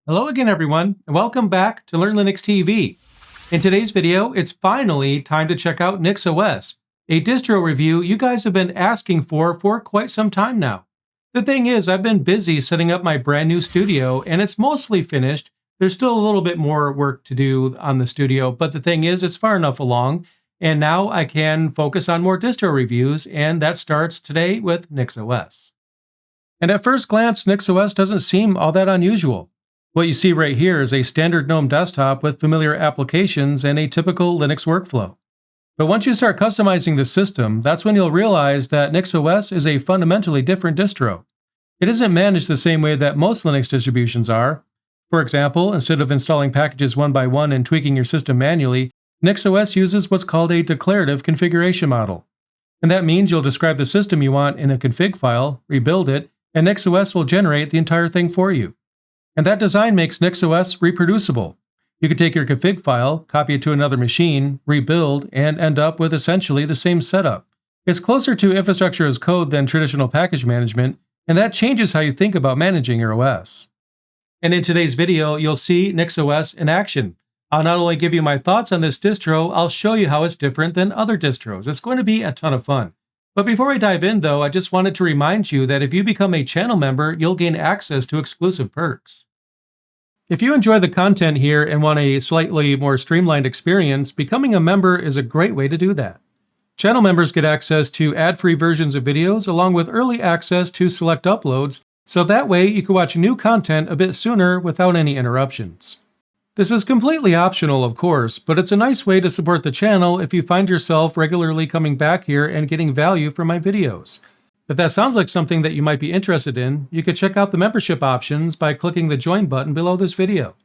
Hello again, everyone, and welcome back to Learn Linux TV. In today's video, it's finally time to check out NixOS, a distro review you guys have been asking for quite some time now. The thing is, I've been busy setting up my brand new studio, and it's mostly finished. There's still a little bit more work to do on the studio, but the thing is, it's far enough along, and now I can focus on more distro reviews, and that starts today with NixOS. And at first glance, NixOS doesn't seem all that unusual. What you see right here is a standard GNOME desktop with familiar applications and a typical Linux workflow. But once you start customizing the system, that's when you'll realize that NixOS is a fundamentally different distro. It isn't managed the same way that most Linux distributions are. For example, instead of installing packages one by one and tweaking your system manually, NixOS uses what's called a declarative configuration model. And that means you'll describe the system you want in a config file, rebuild it, and NixOS will generate the entire thing for you. And that design makes NixOS reproducible. You can take your config file, copy it to another machine, rebuild, and end up with essentially the same setup. It's closer to infrastructure as code than traditional package management, and that changes how you think about managing your OS. And in today's video, you'll see NixOS in action. I'll not only give you my thoughts on this distro, I'll show you how it's different than other distros. It's going to be a ton of fun. But before I dive in, though, I just wanted to remind you that if you become a channel member, you'll gain access to exclusive perks. If you enjoy the content here and want a slightly more streamlined experience, becoming a member is a great way to do that. Channel members get access to ad-free versions of videos along with early access to select uploads, so that way you can watch new content a bit sooner without any interruptions. This is completely optional, of course, but it's a nice way to support the channel if you find yourself regularly coming back here and getting value from my videos. If that sounds like something that you might be interested in, you can check out the membership options by clicking the join button below this video.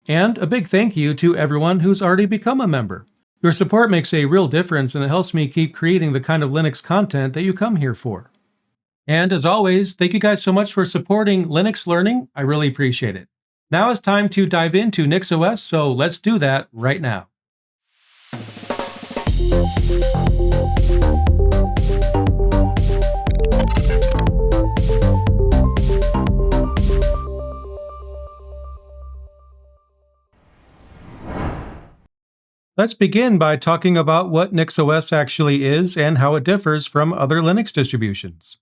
And a big thank you to everyone who's already become a member. Your support makes a real difference and it helps me keep creating the kind of Linux content that you come here for. And as always, thank you guys so much for supporting Linux learning. I really appreciate it. Now it's time to dive into NixOS, so let's do that right now. Let's begin by talking about what NixOS actually is and how it differs from other Linux distributions.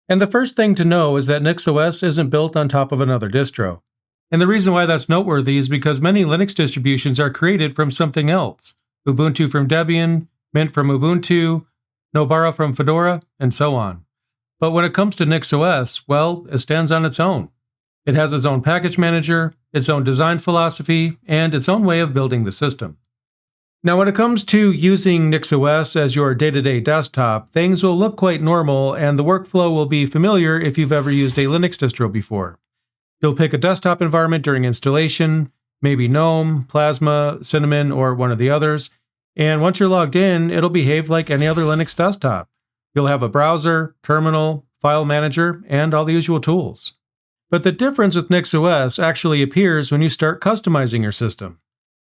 And the first thing to know is that NixOS isn't built on top of another distro. And the reason why that's noteworthy is because many Linux distributions are created from something else. Ubuntu from Debian, Mint from Ubuntu, Nobara from Fedora, and so on. But when it comes to NixOS, well, it stands on its own. It has its own package manager, its own design philosophy, and its own way of building the system. Now, when it comes to using NixOS as your day-to-day desktop, things will look quite normal and the workflow will be familiar if you've ever used a Linux distro before. You'll pick a desktop environment during installation, maybe GNOME, Plasma, Cinnamon, or one of the others, and once you're logged in, it'll behave like any other Linux desktop. You'll have a browser, terminal, file manager, and all the usual tools. But the difference with NixOS actually appears when you start customizing your system.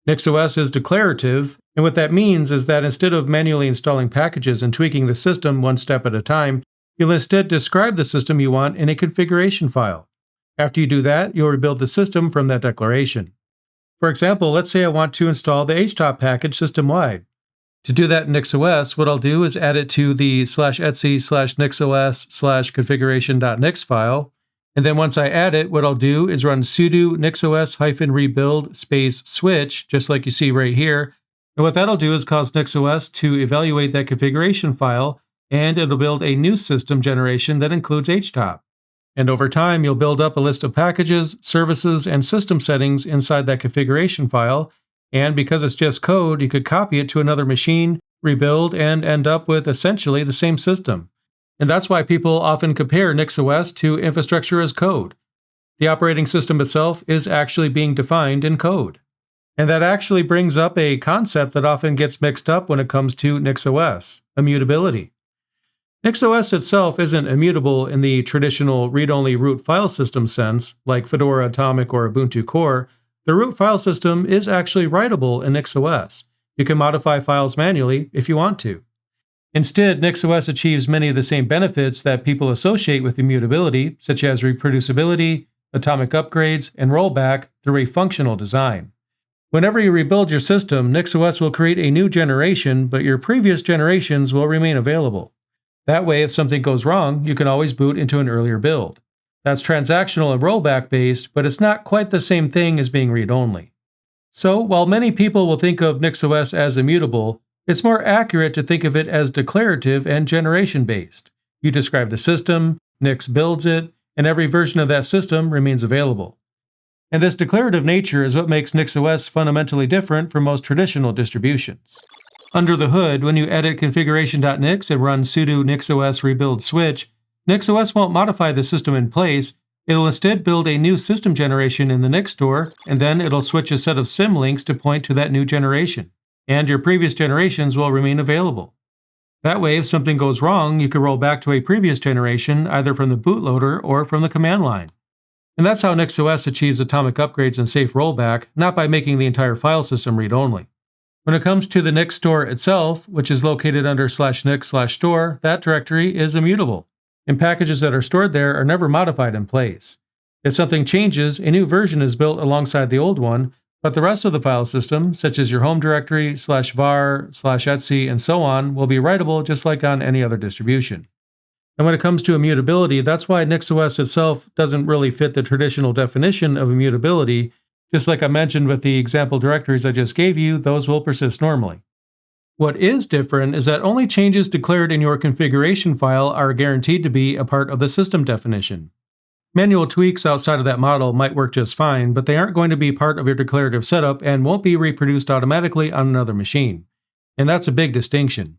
NixOS is declarative, and what that means is that instead of manually installing packages and tweaking the system one step at a time, you'll instead describe the system you want in a configuration file. After you do that, you'll rebuild the system from that declaration. For example, let's say I want to install the htop package system-wide. To do that in NixOS, what I'll do is add it to the /etc/nixos/configuration.nix file, and then once I add it, what I'll do is run sudo nixos-rebuild switch, just like you see right here. And what that'll do is cause NixOS to evaluate that configuration file, and it'll build a new system generation that includes htop. And over time, you'll build up a list of packages, services, and system settings inside that configuration file. And because it's just code, you could copy it to another machine, rebuild, and end up with essentially the same system. And that's why people often compare NixOS to infrastructure as code. The operating system itself is actually being defined in code. And that actually brings up a concept that often gets mixed up when it comes to NixOS, immutability. NixOS itself isn't immutable in the traditional read-only root file system sense, like Fedora, Atomic, or Ubuntu Core. The root file system is actually writable in NixOS. You can modify files manually if you want to. Instead, NixOS achieves many of the same benefits that people associate with immutability, such as reproducibility, atomic upgrades, and rollback through a functional design. Whenever you rebuild your system, NixOS will create a new generation, but your previous generations will remain available. That way, if something goes wrong, you can always boot into an earlier build. That's transactional and rollback based, but it's not quite the same thing as being read-only. So, while many people will think of NixOS as immutable, it's more accurate to think of it as declarative and generation-based. You describe the system, Nix builds it, and every version of that system remains available. And this declarative nature is what makes NixOS fundamentally different from most traditional distributions. Under the hood, when you edit configuration.nix and run sudo nixos rebuild switch, NixOS won't modify the system in place. It'll instead build a new system generation in the Nix store, and then it'll switch a set of symlinks to point to that new generation. And your previous generations will remain available. That way, if something goes wrong, you can roll back to a previous generation either from the bootloader or from the command line. And that's how NixOS achieves atomic upgrades and safe rollback, not by making the entire file system read-only. When it comes to the Nix store itself, which is located under /nix/store, that directory is immutable, and packages that are stored there are never modified in place. If something changes, a new version is built alongside the old one, but the rest of the file system, such as your home directory, /var, /etc, and so on, will be writable just like on any other distribution. And when it comes to immutability, that's why NixOS itself doesn't really fit the traditional definition of immutability. Just like I mentioned with the example directories I just gave you, those will persist normally. What is different is that only changes declared in your configuration file are guaranteed to be a part of the system definition. Manual tweaks outside of that model might work just fine, but they aren't going to be part of your declarative setup and won't be reproduced automatically on another machine. And that's a big distinction.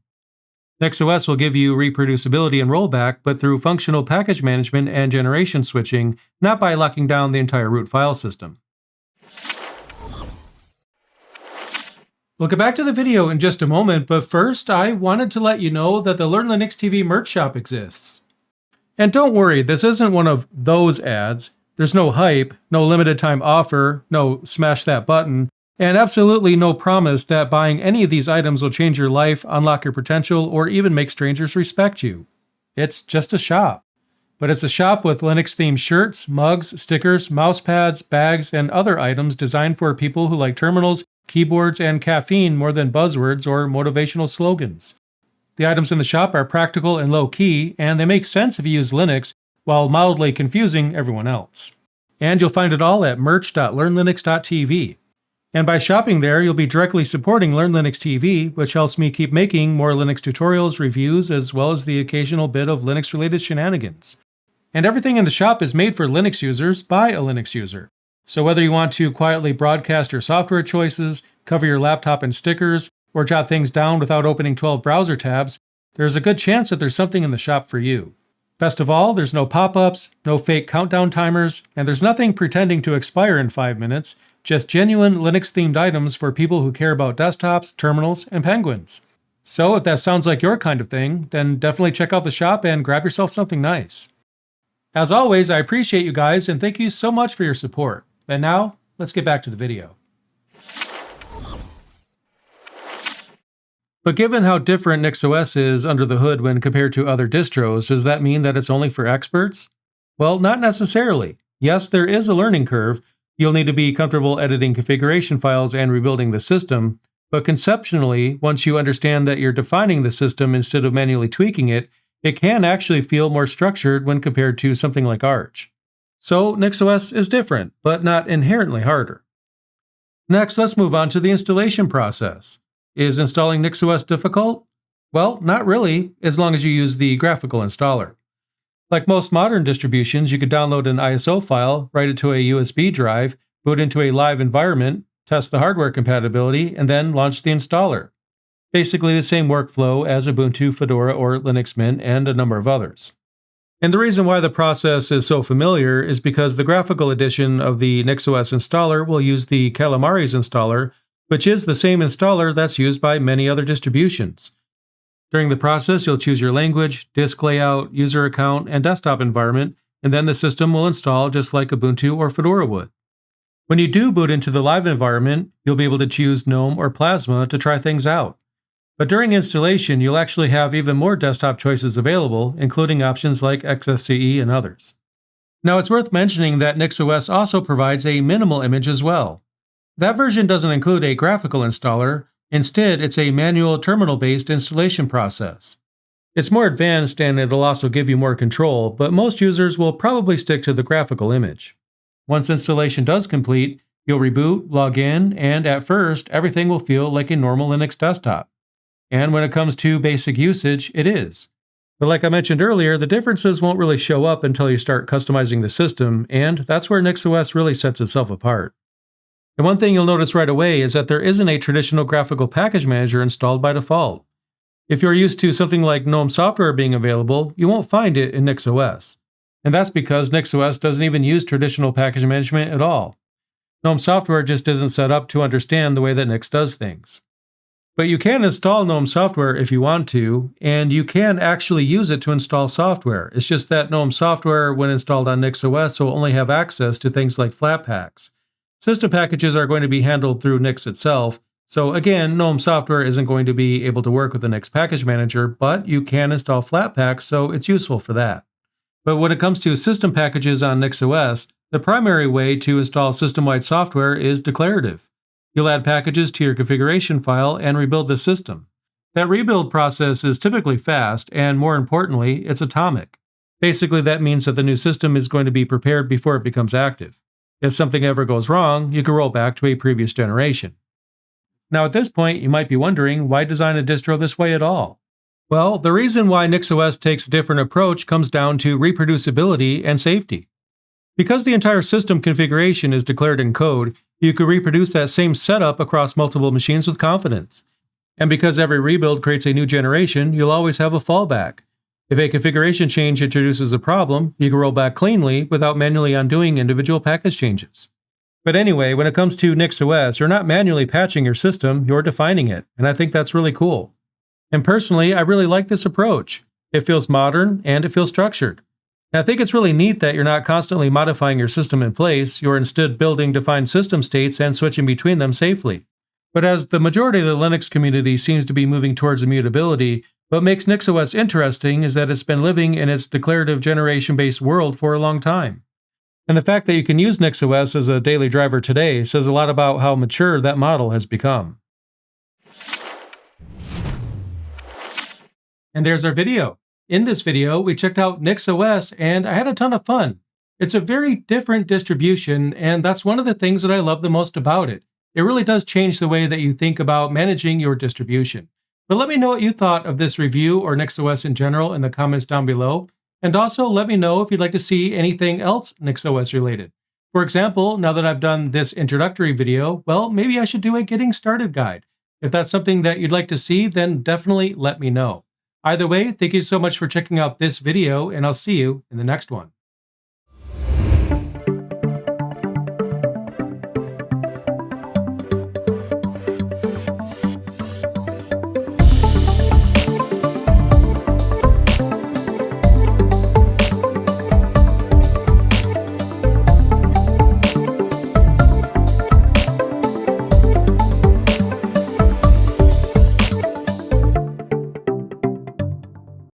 NixOS will give you reproducibility and rollback, but through functional package management and generation switching, not by locking down the entire root file system. We'll get back to the video in just a moment, but first I wanted to let you know that the Learn Linux TV merch shop exists. And don't worry, this isn't one of those ads. There's no hype, no limited time offer, no smash that button, and absolutely no promise that buying any of these items will change your life, unlock your potential, or even make strangers respect you. It's just a shop. But it's a shop with Linux-themed shirts, mugs, stickers, mouse pads, bags, and other items designed for people who like terminals, keyboards, and caffeine more than buzzwords or motivational slogans. The items in the shop are practical and low-key, and they make sense if you use Linux, while mildly confusing everyone else. And you'll find it all at merch.learnlinux.tv. And by shopping there, you'll be directly supporting Learn Linux TV, which helps me keep making more Linux tutorials, reviews, as well as the occasional bit of Linux-related shenanigans. And everything in the shop is made for Linux users by a Linux user. So whether you want to quietly broadcast your software choices, cover your laptop in stickers, or jot things down without opening 12 browser tabs, there's a good chance that there's something in the shop for you. Best of all, there's no pop-ups, no fake countdown timers, and there's nothing pretending to expire in 5 minutes, just genuine Linux-themed items for people who care about desktops, terminals, and penguins. So if that sounds like your kind of thing, then definitely check out the shop and grab yourself something nice. As always, I appreciate you guys and thank you so much for your support. And now, let's get back to the video. But given how different NixOS is under the hood when compared to other distros, does that mean that it's only for experts? Well, not necessarily. Yes, there is a learning curve. You'll need to be comfortable editing configuration files and rebuilding the system, but conceptually, once you understand that you're defining the system instead of manually tweaking it, it can actually feel more structured when compared to something like Arch. So NixOS is different, but not inherently harder. Next, let's move on to the installation process. Is installing NixOS difficult? Well, not really, as long as you use the graphical installer. Like most modern distributions, you could download an ISO file, write it to a USB drive, boot into a live environment, test the hardware compatibility, and then launch the installer. Basically the same workflow as Ubuntu, Fedora, or Linux Mint, and a number of others. And the reason why the process is so familiar is because the graphical edition of the NixOS installer will use the Calamares installer, which is the same installer that's used by many other distributions. During the process, you'll choose your language, disk layout, user account, and desktop environment, and then the system will install just like Ubuntu or Fedora would. When you do boot into the live environment, you'll be able to choose GNOME or Plasma to try things out. But during installation, you'll actually have even more desktop choices available, including options like XFCE and others. Now it's worth mentioning that NixOS also provides a minimal image as well. That version doesn't include a graphical installer. Instead, it's a manual terminal-based installation process. It's more advanced and it'll also give you more control, but most users will probably stick to the graphical image. Once installation does complete, you'll reboot, log in, and at first, everything will feel like a normal Linux desktop. And when it comes to basic usage, it is. But like I mentioned earlier, the differences won't really show up until you start customizing the system, and that's where NixOS really sets itself apart. And one thing you'll notice right away is that there isn't a traditional graphical package manager installed by default. If you're used to something like GNOME software being available, you won't find it in NixOS. And that's because NixOS doesn't even use traditional package management at all. GNOME software just isn't set up to understand the way that Nix does things. But you can install GNOME software if you want to, and you can actually use it to install software. It's just that GNOME software, when installed on NixOS, will only have access to things like Flatpaks. System packages are going to be handled through Nix itself, so again, GNOME software isn't going to be able to work with the Nix package manager, but you can install Flatpaks, so it's useful for that. But when it comes to system packages on NixOS, the primary way to install system-wide software is Declarative. You'll add packages to your configuration file and rebuild the system. That rebuild process is typically fast, and more importantly, it's atomic. Basically, that means that the new system is going to be prepared before it becomes active. If something ever goes wrong, you can roll back to a previous generation. Now at this point, you might be wondering, why design a distro this way at all? Well, the reason why NixOS takes a different approach comes down to reproducibility and safety. Because the entire system configuration is declared in code, you could reproduce that same setup across multiple machines with confidence. And because every rebuild creates a new generation, you'll always have a fallback. If a configuration change introduces a problem, you can roll back cleanly without manually undoing individual package changes. But anyway, when it comes to NixOS, you're not manually patching your system, you're defining it, and I think that's really cool. And personally, I really like this approach. It feels modern and it feels structured. And I think it's really neat that you're not constantly modifying your system in place, you're instead building defined system states and switching between them safely. But as the majority of the Linux community seems to be moving towards immutability, what makes NixOS interesting is that it's been living in its declarative generation-based world for a long time. And the fact that you can use NixOS as a daily driver today says a lot about how mature that model has become. And there's our video. In this video, we checked out NixOS and I had a ton of fun. It's a very different distribution, and that's one of the things that I love the most about it. It really does change the way that you think about managing your distribution. But let me know what you thought of this review or NixOS in general in the comments down below. And also let me know if you'd like to see anything else NixOS related. For example, now that I've done this introductory video, well, maybe I should do a getting started guide. If that's something that you'd like to see, then definitely let me know. Either way, thank you so much for checking out this video, and I'll see you in the next one.